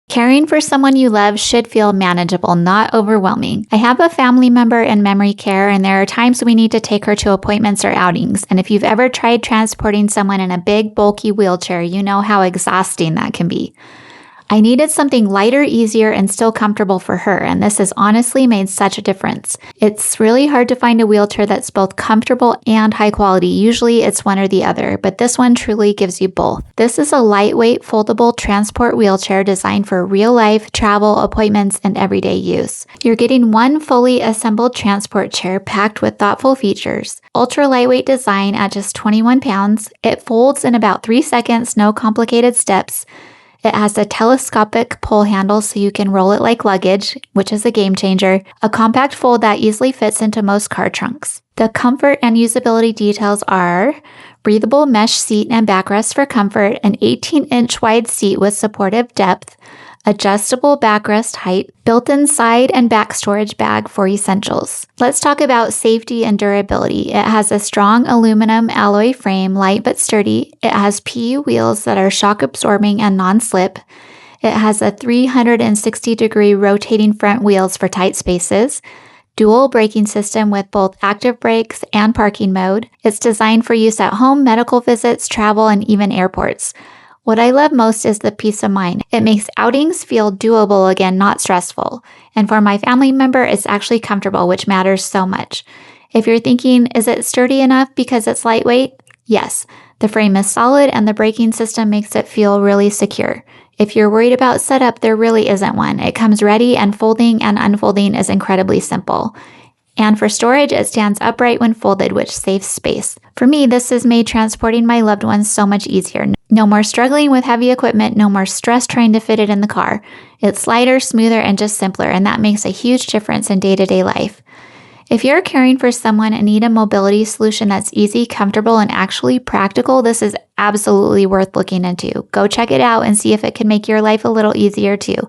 Caring for someone you love should feel manageable, not overwhelming. I have a family member in memory care, and there are times we need to take her to appointments or outings. And if you've ever tried transporting someone in a big, bulky wheelchair, you know how exhausting that can be. I needed something lighter, easier, and still comfortable for her, and this has honestly made such a difference. It's really hard to find a wheelchair that's both comfortable and high quality. Usually it's one or the other, but this one truly gives you both. This is a lightweight, foldable transport wheelchair designed for real-life travel, appointments, and everyday use. You're getting one fully assembled transport chair packed with thoughtful features. Ultra lightweight design at just 21 pounds. It folds in about 3 seconds, no complicated steps. It has a telescopic pull handle so you can roll it like luggage, which is a game changer, a compact fold that easily fits into most car trunks. The comfort and usability details are breathable mesh seat and backrest for comfort, an 18-inch wide seat with supportive depth, adjustable backrest height, built-in side and back storage bag for essentials. Let's talk about safety and durability. It has a strong aluminum alloy frame, light but sturdy. It has PU wheels that are shock absorbing and non-slip. It has a 360-degree rotating front wheels for tight spaces. Dual braking system with both active brakes and parking mode. It's designed for use at home, medical visits, travel, and even airports. What I love most is the peace of mind. It makes outings feel doable again, not stressful. And for my family member, it's actually comfortable, which matters so much. If you're thinking, is it sturdy enough because it's lightweight? Yes. The frame is solid and the braking system makes it feel really secure. If you're worried about setup, there really isn't one. It comes ready and folding and unfolding is incredibly simple. And for storage, it stands upright when folded, which saves space. For me, this has made transporting my loved ones so much easier. No more struggling with heavy equipment, no more stress trying to fit it in the car. It's lighter, smoother, and just simpler, and that makes a huge difference in day-to-day life. If you're caring for someone and need a mobility solution that's easy, comfortable, and actually practical, this is absolutely worth looking into. Go check it out and see if it can make your life a little easier too.